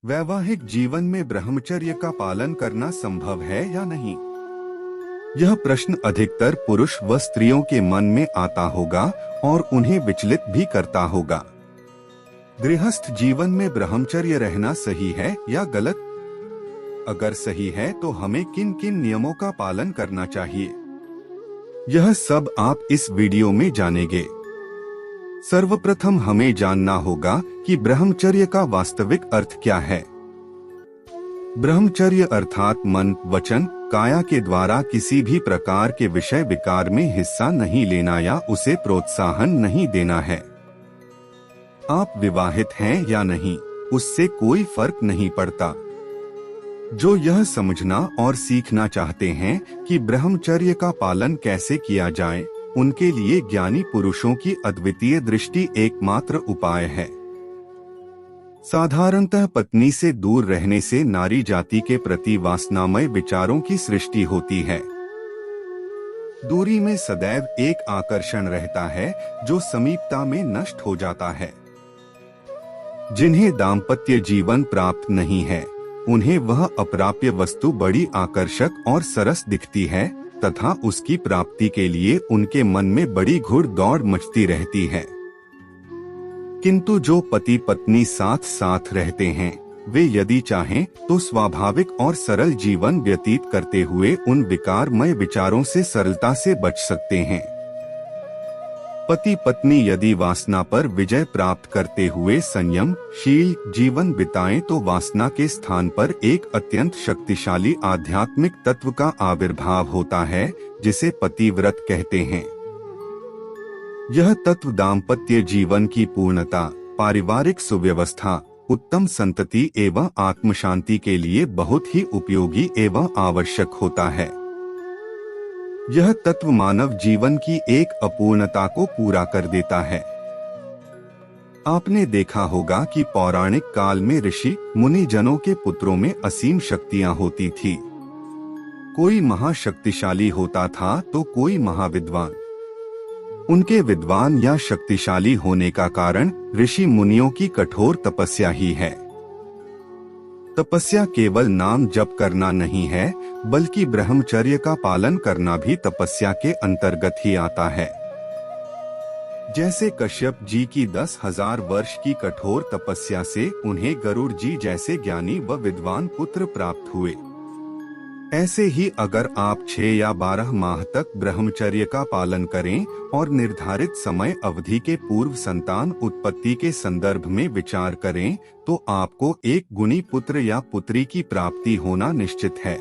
वैवाहिक जीवन में ब्रह्मचर्य का पालन करना संभव है या नहीं? यह प्रश्न अधिकतर पुरुष व स्त्रियों के मन में आता होगा और उन्हें विचलित भी करता होगा। गृहस्थ जीवन में ब्रह्मचर्य रहना सही है या गलत? अगर सही है तो हमें किन किन नियमों का पालन करना चाहिए, यह सब आप इस वीडियो में जानेंगे। सर्वप्रथम हमें जानना होगा कि ब्रह्मचर्य का वास्तविक अर्थ क्या है। ब्रह्मचर्य अर्थात मन, वचन, काया के द्वारा किसी भी प्रकार के विषय विकार में हिस्सा नहीं लेना या उसे प्रोत्साहन नहीं देना है। आप विवाहित हैं या नहीं, उससे कोई फर्क नहीं पड़ता। जो यह समझना और सीखना चाहते हैं कि ब्रह्मचर्य का पालन कैसे किया जाए, उनके लिए ज्ञानी पुरुषों की अद्वितीय दृष्टि एकमात्र उपाय है। साधारणतः पत्नी से दूर रहने से नारी जाति के प्रति वासनामय विचारों की सृष्टि होती है। दूरी में सदैव एक आकर्षण रहता है जो समीपता में नष्ट हो जाता है। जिन्हें दाम्पत्य जीवन प्राप्त नहीं है, उन्हें वह अप्राप्य वस्तु बड़ी आकर्षक और सरस दिखती है तथा उसकी प्राप्ति के लिए उनके मन में बड़ी घुड़ दौड़ मचती रहती है। किंतु जो पति पत्नी साथ साथ रहते हैं, वे यदि चाहें तो स्वाभाविक और सरल जीवन व्यतीत करते हुए उन विकारमय विचारों से सरलता से बच सकते हैं। पति पत्नी यदि वासना पर विजय प्राप्त करते हुए संयमशील जीवन बिताएं तो वासना के स्थान पर एक अत्यंत शक्तिशाली आध्यात्मिक तत्व का आविर्भाव होता है, जिसे पतिव्रत कहते हैं। यह तत्व दाम्पत्य जीवन की पूर्णता, पारिवारिक सुव्यवस्था, उत्तम संतति एवं आत्मशांति के लिए बहुत ही उपयोगी एवं आवश्यक होता है। यह तत्व मानव जीवन की एक अपूर्णता को पूरा कर देता है। आपने देखा होगा कि पौराणिक काल में ऋषि मुनि जनों के पुत्रों में असीम शक्तियां होती थी। कोई महाशक्तिशाली होता था तो कोई महाविद्वान। उनके विद्वान या शक्तिशाली होने का कारण ऋषि मुनियों की कठोर तपस्या ही है। तपस्या केवल नाम जप करना नहीं है, बल्कि ब्रह्मचर्य का पालन करना भी तपस्या के अंतर्गत ही आता है। जैसे कश्यप जी की 10,000 वर्ष की कठोर तपस्या से उन्हें गरुड़ जी जैसे ज्ञानी व विद्वान पुत्र प्राप्त हुए, ऐसे ही अगर आप 6 या 12 माह तक ब्रह्मचर्य का पालन करें और निर्धारित समय अवधि के पूर्व संतान उत्पत्ति के संदर्भ में विचार करें, तो आपको एक गुणी पुत्र या पुत्री की प्राप्ति होना निश्चित है।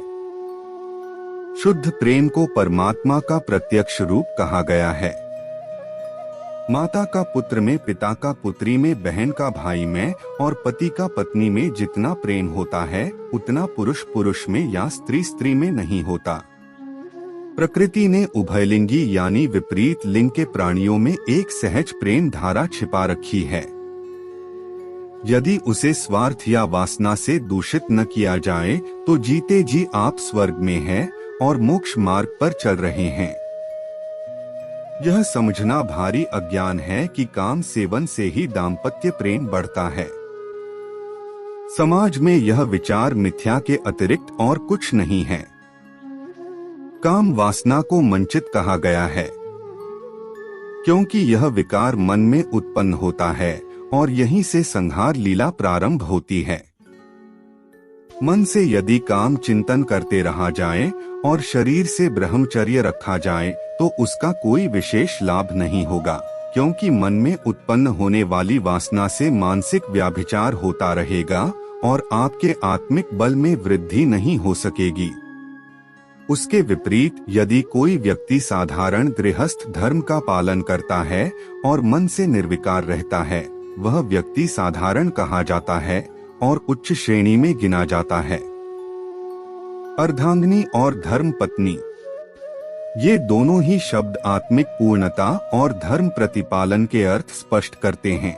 शुद्ध प्रेम को परमात्मा का प्रत्यक्ष रूप कहा गया है। माता का पुत्र में, पिता का पुत्री में, बहन का भाई में और पति का पत्नी में जितना प्रेम होता है, उतना पुरुष पुरुष में या स्त्री स्त्री में नहीं होता। प्रकृति ने उभयलिंगी यानी विपरीत लिंग के प्राणियों में एक सहज प्रेम धारा छिपा रखी है। यदि उसे स्वार्थ या वासना से दूषित न किया जाए तो जीते जी आप स्वर्ग में हैं और मोक्ष मार्ग पर चल रहे हैं। यह समझना भारी अज्ञान है कि काम सेवन से ही दाम्पत्य प्रेम बढ़ता है। समाज में यह विचार मिथ्या के अतिरिक्त और कुछ नहीं है। काम वासना को मंचित कहा गया है, क्योंकि यह विकार मन में उत्पन्न होता है और यहीं से संहार लीला प्रारंभ होती है। मन से यदि काम चिंतन करते रहा जाए और शरीर से ब्रह्मचर्य रखा जाए तो उसका कोई विशेष लाभ नहीं होगा, क्योंकि मन में उत्पन्न होने वाली वासना से मानसिक व्याभिचार होता रहेगा और आपके आत्मिक बल में वृद्धि नहीं हो सकेगी। उसके विपरीत यदि कोई व्यक्ति साधारण गृहस्थ धर्म का पालन करता है और मन से निर्विकार रहता है, वह व्यक्ति साधारण कहा जाता है और उच्च श्रेणी में गिना जाता है। अर्धांगिनी और धर्म पत्नी, ये दोनों ही शब्द आत्मिक पूर्णता और धर्म प्रतिपालन के अर्थ स्पष्ट करते हैं।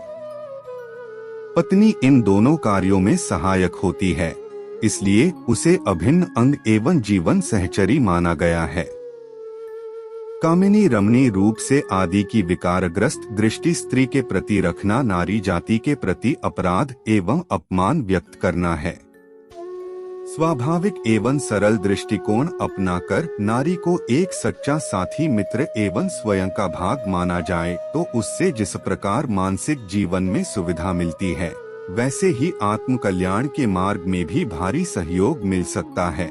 पत्नी इन दोनों कार्यों में सहायक होती है, इसलिए उसे अभिन्न अंग एवं जीवन सहचरी माना गया है। कामिनी रमणीय रूप से आदि की विकारग्रस्त दृष्टि स्त्री के प्रति रखना नारी जाति के प्रति अपराध एवं अपमान व्यक्त करना है। स्वाभाविक एवं सरल दृष्टिकोण अपनाकर नारी को एक सच्चा साथी मित्र एवं स्वयं का भाग माना जाए तो उससे जिस प्रकार मानसिक जीवन में सुविधा मिलती है, वैसे ही आत्म कल्याण के मार्ग में भी भारी सहयोग मिल सकता है।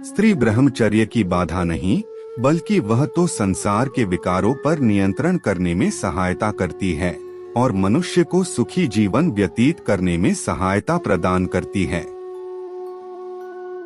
स्त्री ब्रह्मचर्य की बाधा नहीं, बल्कि वह तो संसार के विकारों पर नियंत्रण करने में सहायता करती है और मनुष्य को सुखी जीवन व्यतीत करने में सहायता प्रदान करती है।